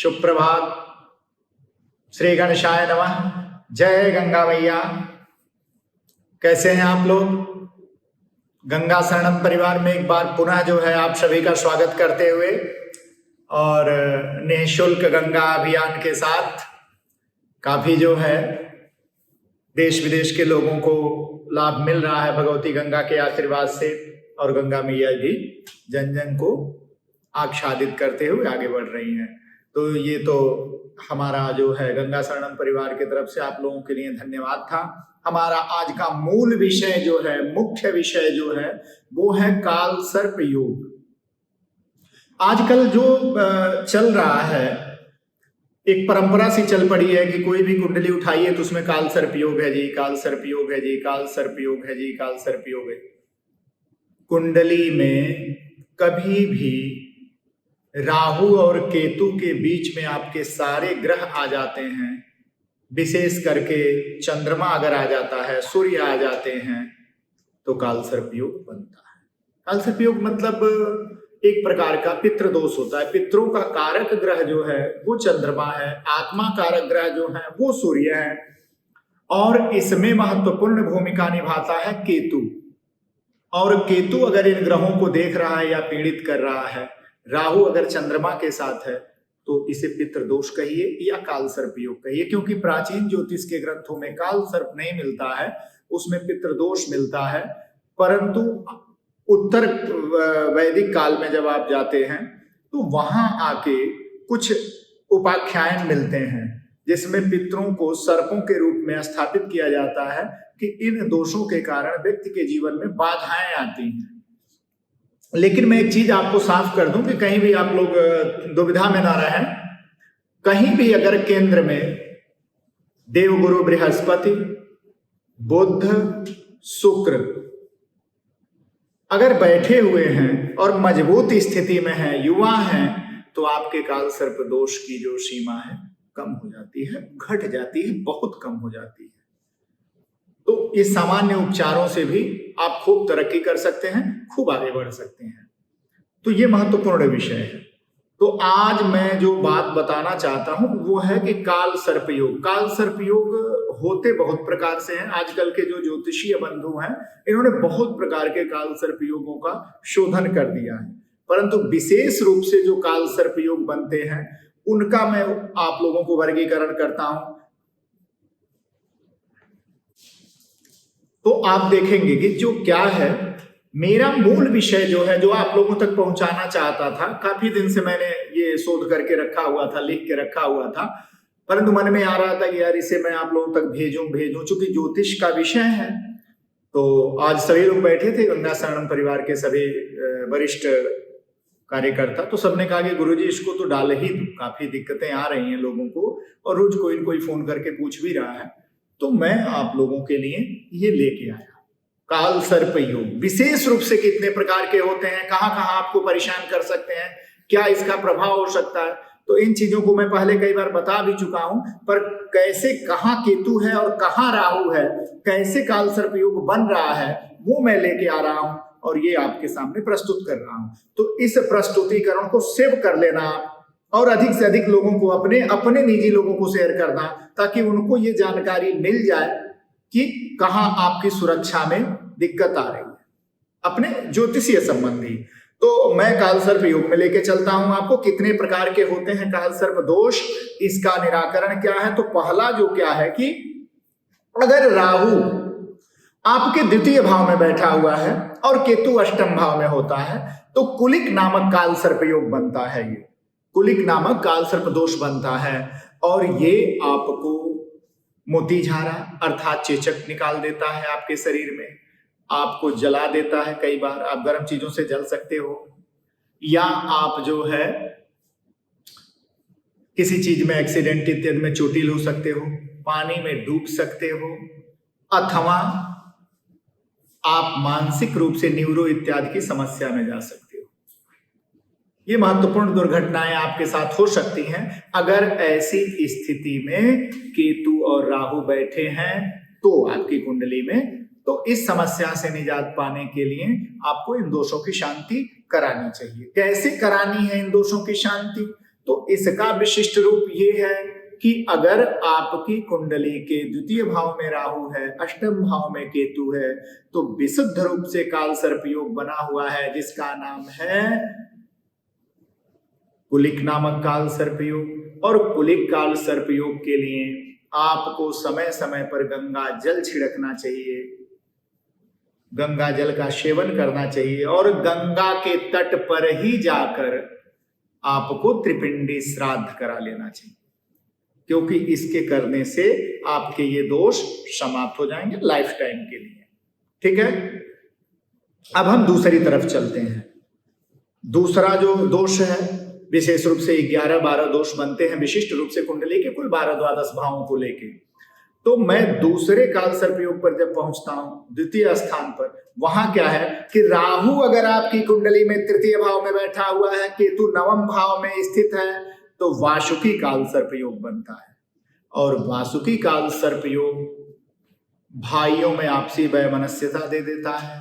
सुप्रभात। श्री गणेशाय नमः। जय गंगा मैया। कैसे हैं आप लोग? गंगा शरणम परिवार में एक बार पुनः जो है आप सभी का स्वागत करते हुए और निःशुल्क गंगा अभियान के साथ काफी जो है देश विदेश के लोगों को लाभ मिल रहा है भगवती गंगा के आशीर्वाद से, और गंगा मैया भी जन जन को आच्छादित करते हुए आगे बढ़ रही हैं। तो ये तो हमारा जो है गंगा शरणम परिवार की तरफ से आप लोगों के लिए धन्यवाद था। हमारा आज का मूल विषय जो है, मुख्य विषय जो है वो है काल सर्प योग। आजकल जो चल रहा है, एक परंपरा सी चल पड़ी है कि कोई भी कुंडली उठाइए तो उसमें काल सर्प योग है जी, काल सर्प योग है जी, काल सर्प योग है जी, काल सर्प योग है। कुंडली में कभी भी राहु और केतु के बीच में आपके सारे ग्रह आ जाते हैं, विशेष करके चंद्रमा अगर आ जाता है, सूर्य आ जाते हैं, तो काल सर्प योग बनता है। काल सर्प योग मतलब एक प्रकार का पितृ दोष होता है। पितरों का कारक ग्रह जो है वो चंद्रमा है, आत्मा कारक ग्रह जो है वो सूर्य है, और इसमें महत्वपूर्ण भूमिका निभाता है केतु। और केतु अगर इन ग्रहों को देख रहा है या पीड़ित कर रहा है, राहु अगर चंद्रमा के साथ है, तो इसे पितृ दोष कहिए या काल सर्प योग कहिए, क्योंकि प्राचीन ज्योतिष के ग्रंथों में काल सर्प नहीं मिलता है, उसमें पितृ दोष मिलता है। परंतु उत्तर वैदिक काल में जब आप जाते हैं तो वहां आके कुछ उपाख्यान मिलते हैं जिसमें पितरों को सर्पों के रूप में स्थापित किया जाता है कि इन दोषों के कारण व्यक्ति के जीवन में बाधाएं आती हैं। लेकिन मैं एक चीज आपको साफ कर दूं कि कहीं भी आप लोग दुविधा में ना रहें। कहीं भी अगर केंद्र में देवगुरु बृहस्पति, बुध, शुक्र अगर बैठे हुए हैं और मजबूत स्थिति में हैं, युवा हैं, तो आपके काल सर्प दोष की जो सीमा है कम हो जाती है, घट जाती है, बहुत कम हो जाती है। तो इस सामान्य उपचारों से भी आप खूब तरक्की कर सकते हैं, खूब आगे बढ़ सकते हैं। तो ये महत्वपूर्ण विषय है। तो आज मैं जो बात बताना चाहता हूं वो है कि काल सर्प योग। काल सर्प योग होते बहुत प्रकार से हैं। आजकल के जो ज्योतिषीय बंधु हैं, इन्होंने बहुत प्रकार के काल सर्प योगों का शोधन कर दिया है, परंतु विशेष रूप से जो काल सर्प योग बनते हैं उनका मैं आप लोगों को वर्गीकरण करता हूं। तो आप देखेंगे कि जो क्या है, मेरा मूल विषय जो है, जो आप लोगों तक पहुंचाना चाहता था, काफी दिन से मैंने ये शोध करके रखा हुआ था, लिख के रखा हुआ था, परंतु मन में आ रहा था कि यार इसे मैं आप लोगों तक भेजूं चूंकि ज्योतिष का विषय है। तो आज सभी लोग बैठे थे, गंगा शरणम परिवार के सभी वरिष्ठ कार्यकर्ता, तो सबने कहा कि गुरुजी इसको तो डाल ही दो, काफी दिक्कतें आ रही हैं लोगों को और रोज कोई न कोई फोन करके पूछ भी रहा है। तो मैं आप लोगों के लिए ये लेके आया काल सर्प योग। विशेष रूप से कितने प्रकार के होते हैं, कहां कहां आपको परेशान कर सकते हैं, क्या इसका प्रभाव हो सकता है, तो इन चीजों को मैं पहले कई बार बता भी चुका हूं। पर कैसे कहां केतु है और कहां राहु है, कैसे काल सर्प योग बन रहा है, वो मैं लेके आ रहा हूं और ये आपके सामने प्रस्तुत कर रहा हूं। तो इस प्रस्तुतिकरण को सेव कर लेना और अधिक से अधिक लोगों को, अपने निजी लोगों को शेयर करना, ताकि उनको ये जानकारी मिल जाए कि कहां आपकी सुरक्षा में दिक्कत आ रही है अपने ज्योतिषीय संबंधी। तो मैं काल सर्प योग में लेके चलता हूं आपको। कितने प्रकार के होते हैं काल सर्प दोष, इसका निराकरण क्या है। तो पहला जो क्या है कि अगर राहु आपके द्वितीय भाव में बैठा हुआ है और केतु अष्टम भाव में होता है, तो कुलिक नामक काल सर्प योग बनता है। ये कुलिक नामक काल सर्प दोष बनता है और ये आपको मोतीझारा अर्थात चेचक निकाल देता है आपके शरीर में, आपको जला देता है। कई बार आप गर्म चीजों से जल सकते हो, या आप जो है किसी चीज में एक्सीडेंट इत्यादि में चोटिल हो सकते हो, पानी में डूब सकते हो, अथवा आप मानसिक रूप से न्यूरो इत्यादि की समस्या में जा सकते हो। ये महत्वपूर्ण दुर्घटनाएं आपके साथ हो सकती हैं अगर ऐसी स्थिति में केतु और राहु बैठे हैं तो आपकी कुंडली में। तो इस समस्या से निजात पाने के लिए आपको इन दोषों की शांति करानी चाहिए। कैसे करानी है इन दोषों की शांति? तो इसका विशिष्ट रूप ये है कि अगर आपकी कुंडली के द्वितीय भाव में राहु है, अष्टम भाव में केतु है, तो विशुद्ध रूप से काल सर्प योग बना हुआ है, जिसका नाम है कुलिक नामक काल सर्प योग। और कुलिक काल सर्प योग के लिए आपको समय समय पर गंगा जल छिड़कना चाहिए, गंगा जल का सेवन करना चाहिए, और गंगा के तट पर ही जाकर आपको त्रिपिंडी श्राद्ध करा लेना चाहिए, क्योंकि इसके करने से आपके ये दोष समाप्त हो जाएंगे लाइफ टाइम के लिए। ठीक है, अब हम दूसरी तरफ चलते हैं। दूसरा जो दोष है, विशेष रूप से 11-12 दोष बनते हैं विशिष्ट रूप से कुंडली के कुल 12-12 भावों को लेके। तो मैं दूसरे काल सर्प योग पर जब पहुंचता हूं, द्वितीय स्थान पर, वहां क्या है कि राहु अगर आपकी कुंडली में तृतीय भाव में बैठा हुआ है, केतु नवम भाव में स्थित है, तो वासुकी काल सर्प योग बनता है। और वासुकी काल सर्प योग भाइयों में आपसी वैमनस्यता दे देता है,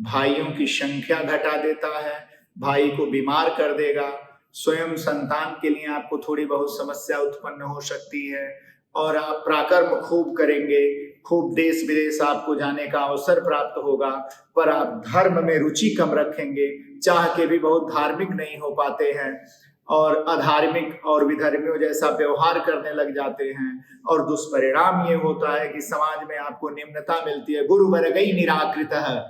भाइयों की संख्या घटा देता है, भाई को बीमार कर देगा, स्वयं संतान के लिए आपको थोड़ी बहुत समस्या उत्पन्न हो सकती है, और आप पराक्रम खूब करेंगे, खूब देश विदेश आपको जाने का अवसर प्राप्त होगा, पर आप धर्म में रुचि कम रखेंगे, चाह के भी बहुत धार्मिक नहीं हो पाते हैं, और अधार्मिक और विधर्मियों जैसा व्यवहार करने लग जाते हैं। और दुष्परिणाम ये होता है कि समाज में आपको निम्नता मिलती है। गुरु वर्गई निराकृत है,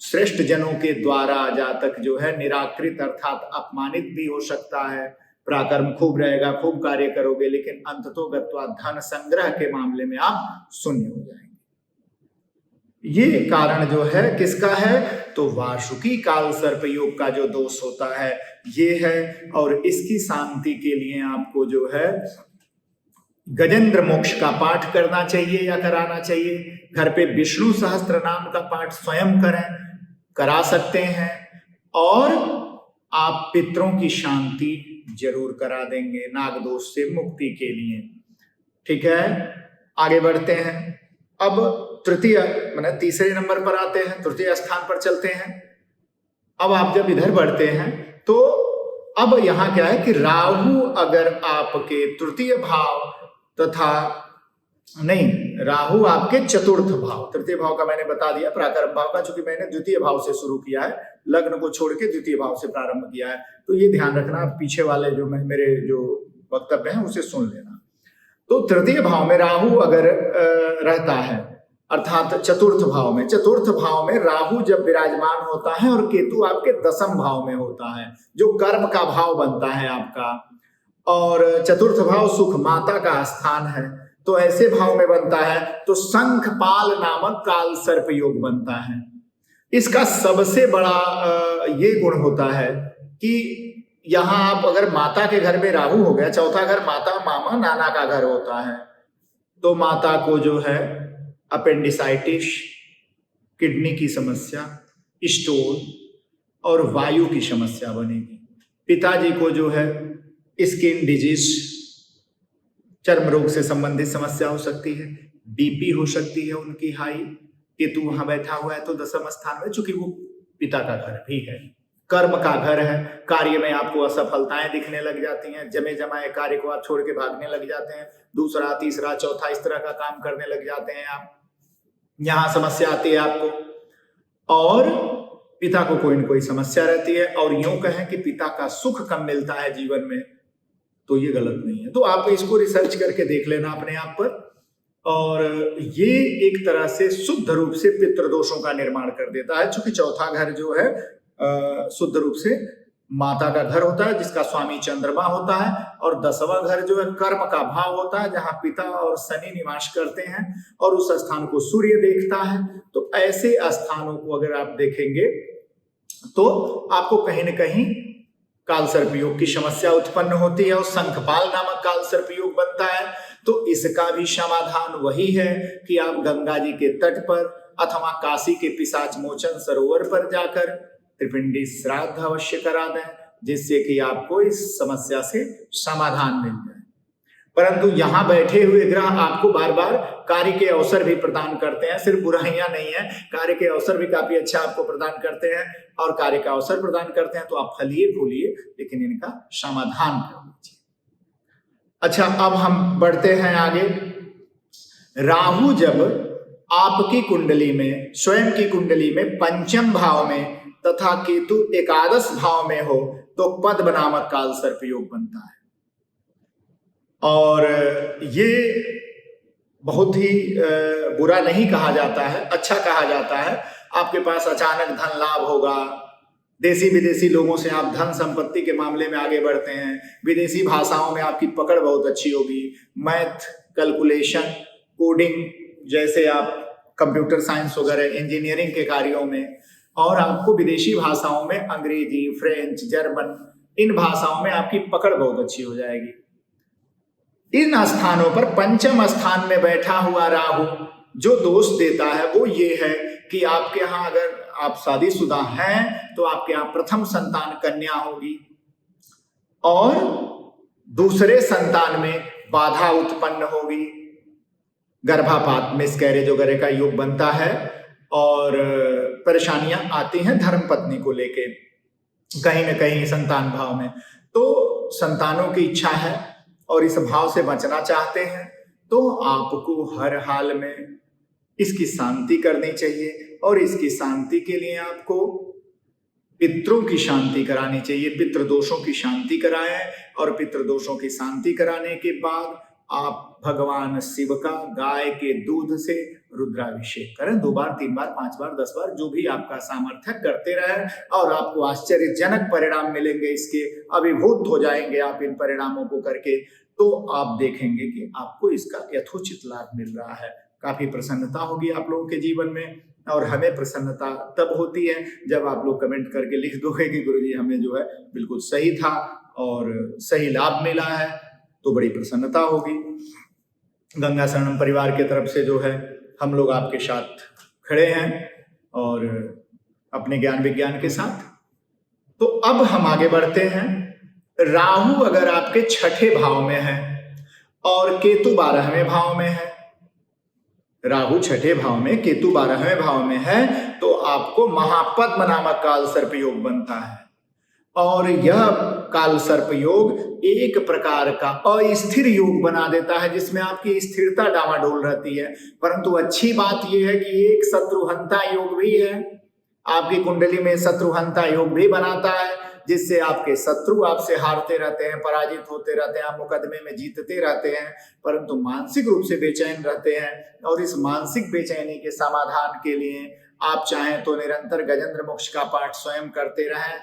श्रेष्ठ जनों के द्वारा जातक जो है निराकृत अर्थात अपमानित भी हो सकता है। पराक्रम खूब रहेगा, खूब कार्य करोगे, लेकिन अंततोगत्वा धन संग्रह के मामले में आप शून्य हो जाएंगे। ये कारण जो है किसका है, तो वासुकी काल सर्प योग का जो दोष होता है ये है। और इसकी शांति के लिए आपको जो है गजेंद्र मोक्ष का पाठ करना चाहिए या कराना चाहिए। घर पे विष्णु सहस्त्र नाम का पाठ स्वयं करा सकते हैं, और आप पितरों की शांति जरूर करा देंगे नागदोष से मुक्ति के लिए। ठीक है, आगे बढ़ते हैं। अब तृतीय माने तीसरे नंबर पर आते हैं, तृतीय स्थान पर चलते हैं। अब आप जब इधर बढ़ते हैं तो अब यहां क्या है कि राहु अगर आपके तृतीय भाव तथा नहीं, राहु आपके चतुर्थ भाव, तृतीय भाव का मैंने बता दिया, पराक्रम भाव का, चूंकि मैंने द्वितीय भाव से शुरू किया है, लग्न को छोड़ के द्वितीय भाव से प्रारंभ किया है, तो ये ध्यान रखना, पीछे वाले जो मेरे जो वक्तव्य हैं उसे सुन लेना। तो तृतीय भाव में राहु अगर रहता है, अर्थात चतुर्थ भाव में, चतुर्थ भाव में राहु जब विराजमान होता है और केतु आपके दसम भाव में होता है, जो कर्म का भाव बनता है आपका, और चतुर्थ भाव सुख माता का स्थान है, तो ऐसे भाव में बनता है तो शंखपाल नामक काल सर्प योग बनता है। इसका सबसे बड़ा ये गुण होता है कि यहां आप अगर माता के घर में राहु हो गया, चौथा घर माता मामा नाना का घर होता है, तो माता को जो है अपेंडिसाइटिस, किडनी की समस्या, स्टोन और वायु की समस्या बनेगी। पिताजी को जो है स्किन डिजीज, चर्म रोग से संबंधित समस्या हो सकती है, बीपी हो सकती है उनकी हाई, केतु वहां बैठा हुआ है तो दसम स्थान में, चूंकि वो पिता का घर भी है, कर्म का घर है, कार्य में आपको असफलताएं दिखने लग जाती हैं, जमे जमाए कार्य को आप छोड़ के भागने लग जाते हैं, दूसरा तीसरा चौथा इस तरह का काम करने लग जाते हैं आप, यहां समस्या आती है आपको, और पिता को कोई न कोई समस्या रहती है, और यूं कहें कि पिता का सुख कम मिलता है जीवन में, तो ये गलत नहीं है। तो आप इसको रिसर्च करके देख लेना अपने आप पर, और ये एक तरह से शुद्ध रूप से पितृदोषों का निर्माण कर देता है, क्योंकि चौथा घर जो है शुद्ध रूप से माता का घर होता है, जिसका स्वामी चंद्रमा होता है, और 10वां घर जो है कर्म का भाव होता है, जहां पिता और शनि निवास करते हैं, और उस स्थान को सूर्य देखता है। तो ऐसे स्थानों को अगर आप देखेंगे तो आपको कहीं न कहीं काल सर्प योग की समस्या उत्पन्न होती है, और शंखपाल नामक काल सर्प योग बनता है। तो इसका भी समाधान वही है कि आप गंगा जी के तट पर अथवा काशी के पिशाच मोचन सरोवर पर जाकर त्रिपिंडी श्राद्ध अवश्य करा दें, जिससे कि आपको इस समस्या से समाधान मिल जाए। परंतु यहाँ बैठे हुए ग्रह आपको बार बार कार्य के अवसर भी प्रदान करते हैं। सिर्फ बुराइयां नहीं है, कार्य के अवसर भी काफी अच्छा आपको प्रदान करते हैं। और कार्य का अवसर प्रदान करते हैं तो आप फलिए फूलिए, लेकिन इनका समाधान कर लीजिए। अच्छा, अब हम बढ़ते हैं आगे। राहु जब आपकी कुंडली में, स्वयं की कुंडली में पंचम भाव में तथा केतु एकादश भाव में हो तो पद्म नामक काल सर्प योग बनता है। और ये बहुत ही बुरा नहीं कहा जाता है, अच्छा कहा जाता है। आपके पास अचानक धन लाभ होगा, देसी विदेशी लोगों से आप धन संपत्ति के मामले में आगे बढ़ते हैं, विदेशी भाषाओं में आपकी पकड़ बहुत अच्छी होगी, मैथ, कैलकुलेशन, कोडिंग जैसे आप कंप्यूटर साइंस वगैरह इंजीनियरिंग के कार्यों में, और आपको विदेशी भाषाओं में अंग्रेजी, फ्रेंच, जर्मन, इन भाषाओं में आपकी पकड़ बहुत अच्छी हो जाएगी। इन स्थानों पर पंचम स्थान में बैठा हुआ राहु जो दोष देता है वो ये है कि आपके यहाँ अगर आप शादीशुदा हैं तो आपके यहाँ प्रथम संतान कन्या होगी और दूसरे संतान में बाधा उत्पन्न होगी, गर्भापात, मिसकैरेज वगैरह का योग बनता है और परेशानियां आती हैं धर्म पत्नी को लेके कहीं न कहीं संतान भाव में। तो संतानों की इच्छा है और इस भाव से बचना चाहते हैं तो आपको हर हाल में इसकी शांति करनी चाहिए। और इसकी शांति के लिए आपको पितरों की शांति करानी चाहिए, पितृदोषों की शांति कराएं। और पितृदोषों की शांति कराने के बाद आप भगवान शिव का गाय के दूध से रुद्राभिषेक करें। 2 बार, 3 बार, 5 बार, 10 बार, जो भी आपका सामर्थ्य करते रहें और आपको आश्चर्यजनक परिणाम मिलेंगे। इसके अभिभूत हो जाएंगे आप इन परिणामों को करके। तो आप देखेंगे कि आपको इसका यथोचित लाभ मिल रहा है, काफी प्रसन्नता होगी आप लोगों के जीवन में। और हमें प्रसन्नता तब होती है जब आप लोग कमेंट करके लिख दोगे कि गुरुजी हमें जो है बिल्कुल सही था और सही लाभ मिला है, तो बड़ी प्रसन्नता होगी। गंगा शरणम परिवार की तरफ से जो है हम लोग आपके साथ खड़े हैं और अपने ज्ञान विज्ञान के साथ। तो अब हम आगे बढ़ते हैं। राहु अगर आपके छठे भाव में है और केतु 12वें भाव में है, राहु छठे भाव में, केतु 12वें भाव में है, तो आपको महापद्म नामक काल सर्प योग बनता है। और यह काल सर्प योग एक प्रकार का अस्थिर योग बना देता है जिसमें आपकी स्थिरता डामाडोल रहती है। परंतु अच्छी बात यह है कि एक शत्रुहंता योग भी है, आपकी कुंडली में शत्रुहंता योग भी बनाता है जिससे आपके शत्रु आपसे हारते रहते हैं, पराजित होते रहते हैं, आप मुकदमे में जीतते रहते हैं, परंतु मानसिक रूप से बेचैन रहते हैं। और इस मानसिक बेचैनी के समाधान के लिए आप चाहें तो निरंतर गजेंद्र मोक्ष का पाठ स्वयं करते रहें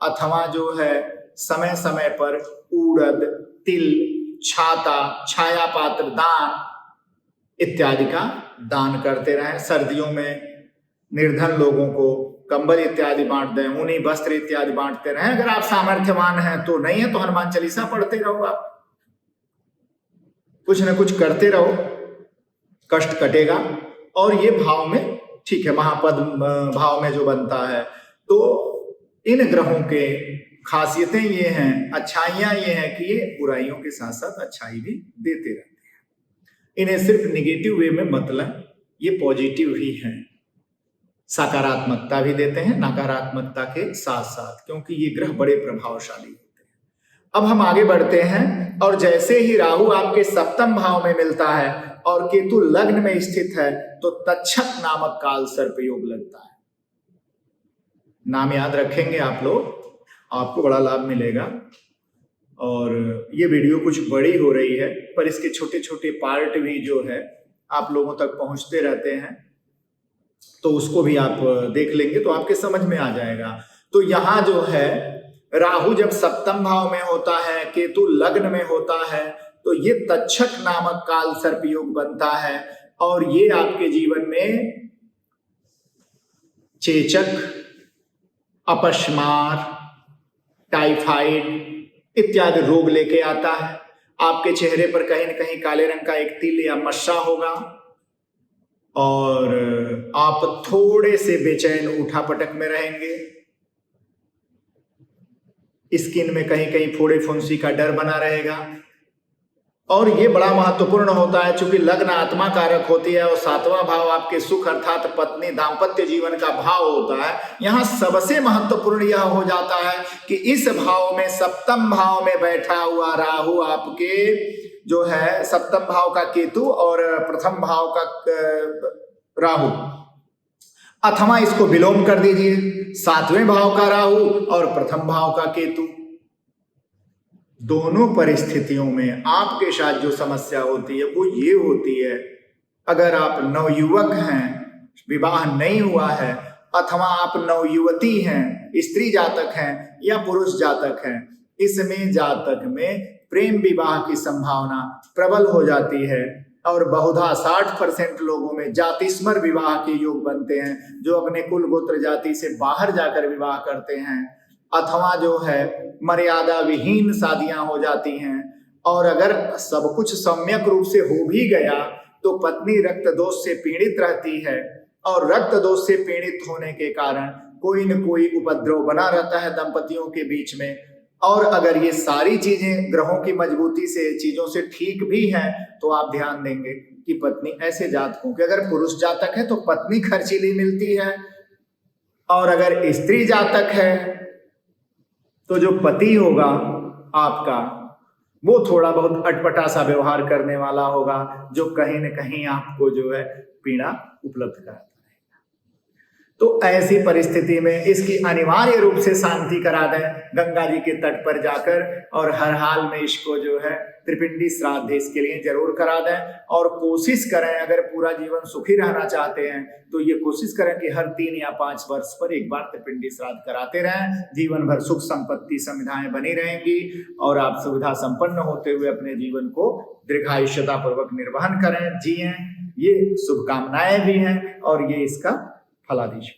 अथवा जो है समय समय पर उड़द, तिल, छाता, छाया पात्र दान इत्यादि का दान करते रहें। सर्दियों में निर्धन लोगों को कंबल इत्यादि बांट दें, ऊनी वस्त्र इत्यादि बांटते रहें। अगर आप सामर्थ्यवान हैं तो, नहीं है तो हनुमान चालीसा पढ़ते रहो, आप कुछ न कुछ करते रहो, कष्ट कटेगा। और ये भाव में ठीक है, महापद्म भाव में जो बनता है। तो इन ग्रहों के खासियतें ये हैं, अच्छाइयां ये हैं कि ये बुराइयों के साथ साथ अच्छाई भी देते रहते हैं। इन्हें सिर्फ निगेटिव वे में मतलब, ये पॉजिटिव ही हैं, सकारात्मकता भी देते हैं नकारात्मकता के साथ साथ, क्योंकि ये ग्रह बड़े प्रभावशाली होते हैं। अब हम आगे बढ़ते हैं और जैसे ही राहु आपके सप्तम भाव में मिलता है और केतु लग्न में स्थित है तो तक्षक नामक काल सर्प योग लगता है। नाम याद रखेंगे आप लोग, आपको बड़ा लाभ मिलेगा। और ये वीडियो कुछ बड़ी हो रही है पर इसके छोटे छोटे पार्ट भी जो है आप लोगों तक पहुंचते रहते हैं, तो उसको भी आप देख लेंगे तो आपके समझ में आ जाएगा। तो यहाँ जो है राहु जब सप्तम भाव में होता है, केतु लग्न में होता है, तो ये तक्षक नामक काल सर्प योग बनता है। और ये आपके जीवन में चेचक, अपस्मार, टाइफाइड इत्यादि रोग लेके आता है। आपके चेहरे पर कहीं न कहीं काले रंग का एक तिल या मस्सा होगा और आप थोड़े से बेचैन उठापटक में रहेंगे। स्किन में कहीं कहीं फोड़े फुंसी का डर बना रहेगा। और ये बड़ा महत्वपूर्ण होता है, चूंकि लग्न आत्मा कारक होती है और सातवां भाव आपके सुख अर्थात पत्नी दाम्पत्य जीवन का भाव होता है। यहाँ सबसे महत्वपूर्ण यह हो जाता है कि इस भाव में सप्तम भाव में बैठा हुआ राहु आपके जो है सप्तम भाव का केतु और प्रथम भाव का राहु, अथवा इसको विलोम कर दीजिए, सातवें भाव का राहु और प्रथम भाव का केतु। दोनों परिस्थितियों में आपके साथ जो समस्या होती है वो ये होती है, अगर आप नवयुवक हैं, विवाह नहीं हुआ है, अथवा आप नवयुवती हैं, स्त्री जातक हैं या पुरुष जातक हैं, इसमें जातक में प्रेम विवाह की संभावना प्रबल हो जाती है और बहुधा 60% लोगों में जातिस्मर विवाह के योग बनते हैं, जो अपने कुल गोत्र जाति से बाहर जाकर विवाह करते हैं, अथवा जो है मर्यादा विहीन शादियां हो जाती हैं। और अगर सब कुछ सम्यक रूप से हो भी गया तो पत्नी रक्त दोष से पीड़ित रहती है और रक्त दोष से पीड़ित होने के कारण कोई न कोई उपद्रव बना रहता है दंपतियों के बीच में। और अगर ये सारी चीजें ग्रहों की मजबूती से चीजों से ठीक भी हैं तो आप ध्यान देंगे कि पत्नी ऐसे जातकों के, अगर पुरुष जातक है तो पत्नी खर्चीली मिलती है, और अगर स्त्री जातक है तो जो पति होगा आपका वो थोड़ा बहुत अटपटा सा व्यवहार करने वाला होगा, जो कहीं न कहीं आपको जो है पीड़ा उपलब्ध कराता रहेगा। तो ऐसी परिस्थिति में इसकी अनिवार्य रूप से शांति करा दें गंगा जी के तट पर जाकर, और हर हाल में इसको जो है त्रिपिंडी श्राद्ध इसके लिए जरूर करा दें। और कोशिश करें, अगर पूरा जीवन सुखी रहना चाहते हैं तो ये कोशिश करें कि हर 3 या 5 वर्ष पर एक बार त्रिपिंडी श्राद्ध कराते रहें। जीवन भर सुख संपत्ति सुविधाएं बनी रहेंगी और आप सुविधा संपन्न होते हुए अपने जीवन को दीर्घायुष्यता पूर्वक निर्वहन करें, जिए। ये शुभकामनाएं भी हैं और ये इसका फलाधीश।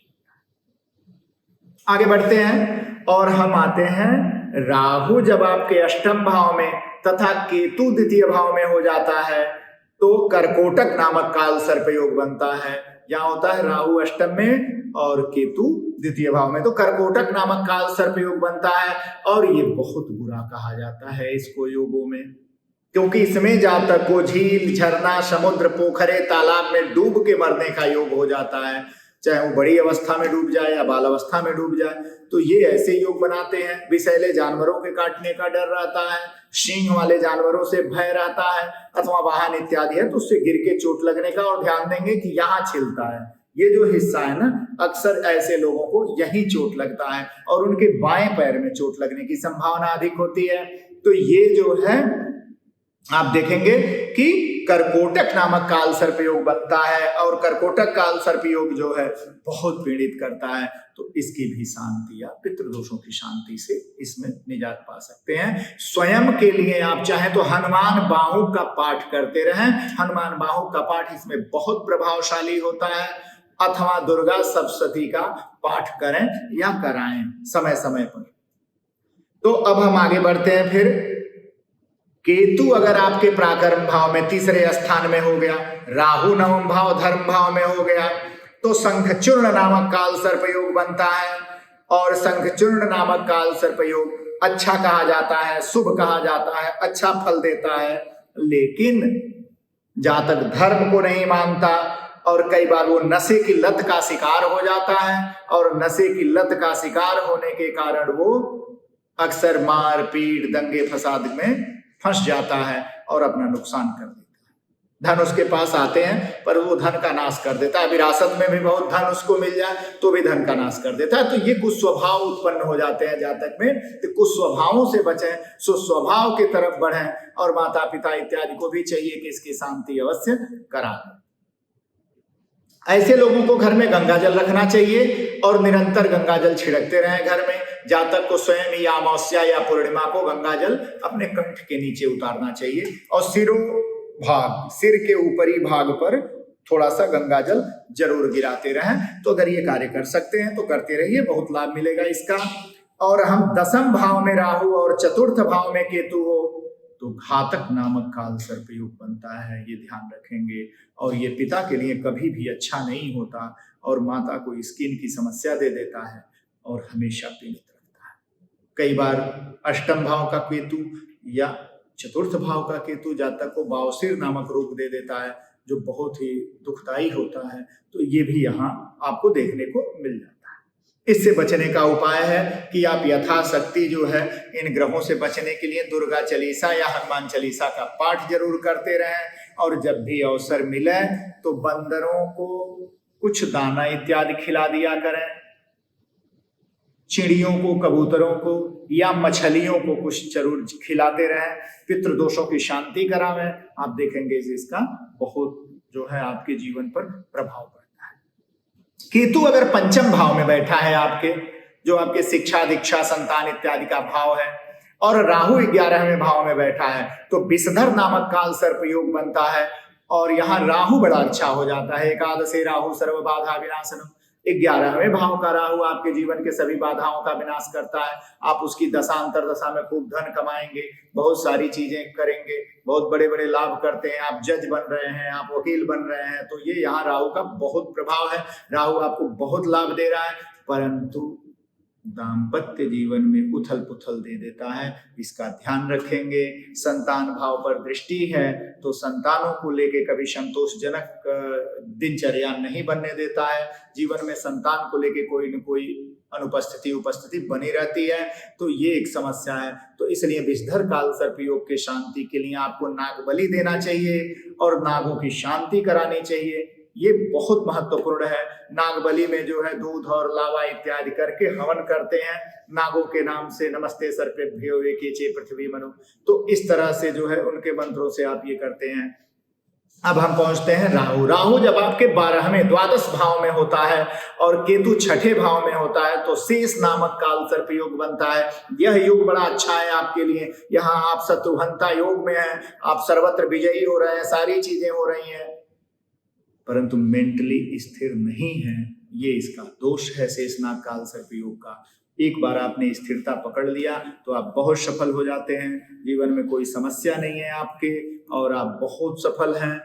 आगे बढ़ते हैं और हम आते हैं राहु जब आपके अष्टम भाव में तथा केतु द्वितीय भाव में हो जाता है तो कर्कोटक नामक काल सर्प योग बनता है। यहाँ होता है राहु अष्टम में और केतु द्वितीय भाव में, तो कर्कोटक नामक काल सर्प योग बनता है। और ये बहुत बुरा कहा जाता है इसको योगों में, क्योंकि इसमें जातक को झील, झरना, समुद्र, पोखरे, तालाब में डूब के मरने का योग हो जाता है, चाहे वो बड़ी अवस्था में डूब जाए या बाल अवस्था में डूब जाए। तो ये ऐसे योग बनाते हैं। विषैले जानवरों के काटने का डर रहता है, सींग वाले जानवरों से भय रहता है, अथवा वाहन इत्यादि है तो उससे गिर के चोट लगने का। और ध्यान देंगे कि यहाँ छिलता है, ये जो हिस्सा है ना, अक्सर ऐसे लोगों को यही चोट लगता है और उनके बाएं पैर में चोट लगने की संभावना अधिक होती है। तो ये जो है आप देखेंगे कि कर्कोटक नामक काल सर्प योग बनता है और कर्कोटक काल सर्प योग जो है बहुत पीड़ित करता है। तो इसकी भी शांति या पितृदोषों की शांति से इसमें निजात पा सकते हैं। स्वयं के लिए आप चाहें तो हनुमान बाहु का पाठ करते रहें। हनुमान बाहु का पाठ इसमें बहुत प्रभावशाली होता है, अथवा दुर्गा सप्तशती का पाठ करें या कराएं समय समय पर। तो अब हम आगे बढ़ते हैं। फिर केतु अगर आपके पराक्रम भाव में तीसरे स्थान में हो गया, राहु नवम भाव धर्म भाव में हो गया, तो शंखचूर्ण नामक काल सर्प योग बनता है। और शंखचूर्ण नामक काल सर्प योग अच्छा कहा जाता है, शुभ कहा जाता है, अच्छा फल देता है। लेकिन जातक धर्म को नहीं मानता और कई बार वो नशे की लत का शिकार हो जाता है, और नशे की लत का शिकार होने के कारण वो अक्सर मार पीट दंगे फसाद में फंस जाता है और अपना नुकसान कर देता है। धन उसके पास आते हैं पर वो धन का नाश कर देता है। विरासत में भी बहुत धन उसको मिल जाए तो भी धन का नाश कर देता है। तो ये कुछ स्वभाव उत्पन्न हो जाते हैं जातक में। तो कुछ स्वभावों से बचें, स्वभाव की तरफ बढ़ें, और माता पिता इत्यादि को भी चाहिए कि इसकी शांति अवश्य करा दें। ऐसे लोगों को घर में गंगा जल रखना चाहिए और निरंतर गंगा जल छिड़कते रहें घर में। जातक को स्वयं या अमावस्या या पूर्णिमा को गंगा जल अपने कंठ के नीचे उतारना चाहिए और सिर के ऊपरी भाग पर थोड़ा सा गंगा जल जरूर गिराते रहें। तो अगर ये कार्य कर सकते हैं तो करते रहिए, बहुत लाभ मिलेगा इसका। और हम दसम भाव में राहु और चतुर्थ भाव में केतु हो तो घातक नामक काल सर्प योग बनता है, ये ध्यान रखेंगे। और ये पिता के लिए कभी भी अच्छा नहीं होता और माता को स्किन की समस्या दे देता है और हमेशा पीड़ित रखता है। कई बार अष्टम भाव का केतु या चतुर्थ भाव का केतु जातक को बावसीर नामक रोग दे देता है, जो बहुत ही दुखदायी होता है। तो ये भी यहाँ आपको देखने को मिल जाता है। इससे बचने का उपाय है कि आप यथाशक्ति जो है इन ग्रहों से बचने के लिए दुर्गा चालीसा या हनुमान चालीसा का पाठ जरूर करते रहें। और जब भी अवसर मिले तो बंदरों को कुछ दाना इत्यादि खिला दिया करें, चिड़ियों को, कबूतरों को या मछलियों को कुछ जरूर खिलाते रहें। पितृदोषों की शांति करावें। आप देखेंगे इसका बहुत जो है आपके जीवन पर प्रभाव पड़ता है। केतु अगर पंचम भाव में बैठा है आपके, जो आपके शिक्षा, दीक्षा, संतान इत्यादि का भाव है, और राहु 11वें भाव में बैठा है, तो विषधर नामक काल सर्प योग बनता है। और यहाँ राहु बड़ा अच्छा हो जाता है। एकादशे राहु सर्व बाधा विनाशनम। 11वें भाव का राहु आपके जीवन के सभी बाधाओं का विनाश करता है। आप उसकी दशा अंतर दशा में खूब धन कमाएंगे, बहुत सारी चीजें करेंगे, बहुत बड़े बड़े लाभ करते हैं। आप जज बन रहे हैं, आप वकील बन रहे हैं, तो ये यहाँ राहु का बहुत प्रभाव है। राहु आपको बहुत लाभ दे रहा है, परंतु दाम्पत्य जीवन में उथल पुथल दे देता है। इसका ध्यान रखेंगे। संतान भाव पर दृष्टि है तो संतानों को लेके कभी संतोषजनक दिनचर्या नहीं बनने देता है। जीवन में संतान को लेके कोई न कोई उपस्थिति बनी रहती है, तो ये एक समस्या है। तो इसलिए विषधर काल सर्प योग के शांति के लिए आपको नाग बलि देना चाहिए और नागों की शांति करानी चाहिए। ये बहुत महत्वपूर्ण है। नाग बलि में जो है दूध और लावा इत्यादि करके हवन करते हैं नागों के नाम से। नमस्ते सर्पेभ्यो एकेचे पृथ्वी मनु। तो इस तरह से जो है उनके मंत्रों से आप ये करते हैं। अब हम पहुंचते हैं राहु। राहु जब आपके 12वें द्वादश भाव में होता है और केतु 6ठे भाव में होता है, तो शेष नामक काल सर्प योग बनता है। यह योग बड़ा अच्छा है आपके लिए। यहाँ आप शत्रुघ्नता योग में हैं, आप सर्वत्र विजयी हो रहे हैं, सारी चीजें हो रही हैं, परंतु मेंटली स्थिर नहीं है। ये इसका दोष है शेषनाग काल सर्प योग का। एक बार आपने स्थिरता पकड़ लिया तो आप बहुत सफल हो जाते हैं। जीवन में कोई समस्या नहीं है आपके और आप बहुत सफल हैं।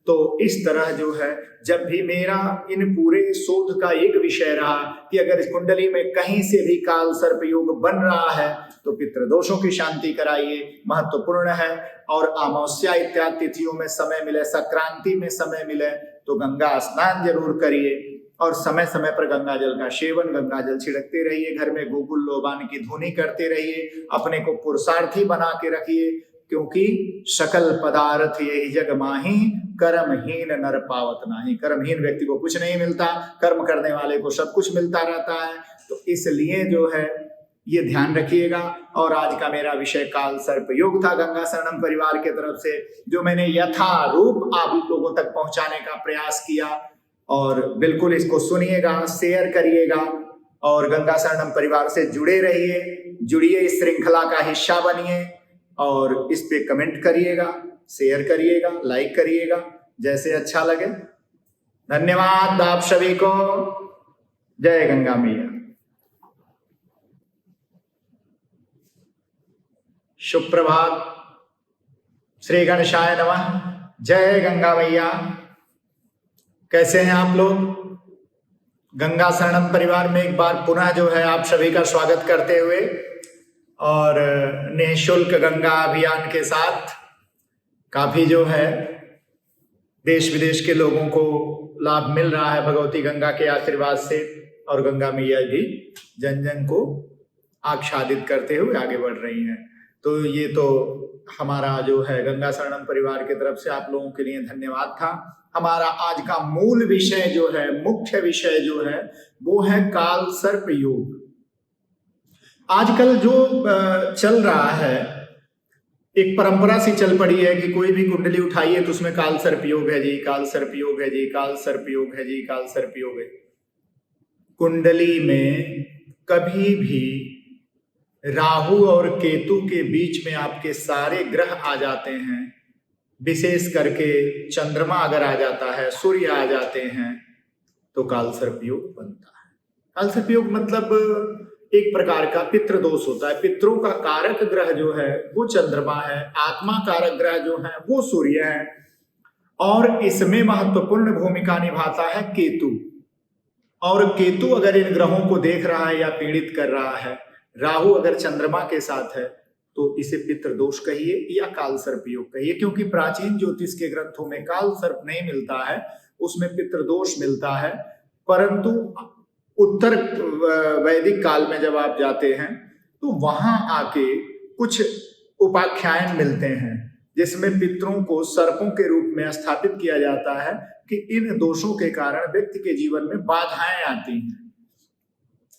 तो इस तरह जो है, जब भी मेरा इन पूरे शोध का एक विषय रहा कि अगर इस कुंडली में कहीं से भी काल सर्प योग बन रहा है तो पितृदोषों की शांति कराइए, महत्वपूर्ण है। और अमावस्या इत्यादि तिथियों में समय मिले, संक्रांति में समय मिले तो गंगा स्नान जरूर करिए और समय समय पर गंगा जल का सेवन, गंगा जल छिड़कते रहिए। घर में गुगुल लोबान की धुनी करते रहिए। अपने को पुरुषार्थी बना के रखिए, क्योंकि सकल पदार्थ यही जग माही, कर्महीन नर पावत नाही। कर्महीन व्यक्ति को कुछ नहीं मिलता, कर्म करने वाले को सब कुछ मिलता रहता है। तो इसलिए जो है ये ध्यान रखिएगा। और आज का मेरा विषय काल सर्प योग था गंगा शरणम परिवार के तरफ से, जो मैंने यथारूप आप लोगों तक पहुंचाने का प्रयास किया। और बिल्कुल इसको सुनिएगा, शेयर करिएगा और गंगा शरणम परिवार से जुड़े रहिए, जुड़िए, इस श्रृंखला का हिस्सा बनिए और इस पे कमेंट करिएगा, शेयर करिएगा, लाइक करिएगा, जैसे अच्छा लगे। धन्यवाद आप सभी को। जय गंगा मैया। सुप्रभात। श्री गणेशाय नमः। जय गंगा मैया। कैसे हैं आप लोग? गंगा शरणम परिवार में एक बार पुनः जो है आप सभी का स्वागत करते हुए और निःशुल्क गंगा अभियान के साथ काफी जो है देश विदेश के लोगों को लाभ मिल रहा है भगवती गंगा के आशीर्वाद से। और गंगा मैया भी जन जन को आच्छादित करते हुए आगे बढ़ रही हैं। तो ये तो हमारा जो है गंगा शरणम परिवार की तरफ से आप लोगों के लिए धन्यवाद था। हमारा आज का मूल विषय जो है, मुख्य विषय जो है, वो है काल सर्प योग। आजकल जो चल रहा है, एक परंपरा सी चल पड़ी है कि कोई भी कुंडली उठाइए तो उसमें काल सर्प योग है जी, काल सर्प योग है जी, काल सर्प योग है जी, काल सर्प योग है। कुंडली में कभी भी राहु और केतु के बीच में आपके सारे ग्रह आ जाते हैं, विशेष करके चंद्रमा अगर आ जाता है, सूर्य आ जाते हैं, तो काल सर्प योग बनता है। काल सर्प योग मतलब एक प्रकार का पितृदोष होता है। पितरों का कारक ग्रह जो है वो चंद्रमा है, आत्मा कारक ग्रह जो है वो सूर्य है, और इसमें महत्वपूर्ण भूमिका निभाता है केतु। और केतु अगर इन ग्रहों को देख रहा है या पीड़ित कर रहा है, राहु अगर चंद्रमा के साथ है तो इसे पितृदोष कहिए या काल सर्प योग कहिए, क्योंकि प्राचीन ज्योतिष के ग्रंथों में काल सर्प नहीं मिलता है, उसमें पितृदोष मिलता है। परंतु उत्तर वैदिक काल में जब आप जाते हैं तो वहां आके कुछ उपाख्यान मिलते हैं जिसमें पितरों को सर्पों के रूप में स्थापित किया जाता है कि इन दोषों के कारण व्यक्ति के जीवन में बाधाएं आती हैं।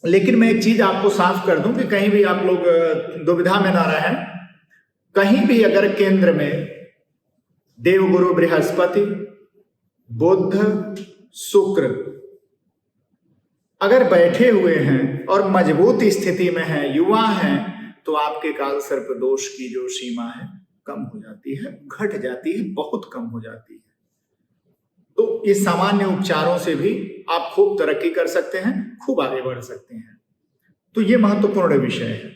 लेकिन मैं एक चीज आपको साफ कर दूं कि कहीं भी आप लोग दुविधा में ना रहें। कहीं भी अगर केंद्र में देवगुरु बृहस्पति, बुध, शुक्र अगर बैठे हुए हैं और मजबूत स्थिति में हैं, युवा हैं, तो आपके काल सर्प दोष की जो सीमा है कम हो जाती है, घट जाती है, बहुत कम हो जाती है। तो इस सामान्य उपचारों से भी आप खूब तरक्की कर सकते हैं, खूब आगे बढ़ सकते हैं। तो ये महत्वपूर्ण विषय है।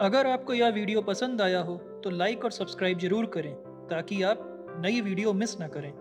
अगर आपको यह वीडियो पसंद आया हो तो लाइक और सब्सक्राइब जरूर करें ताकि आप नई वीडियो मिस ना करें।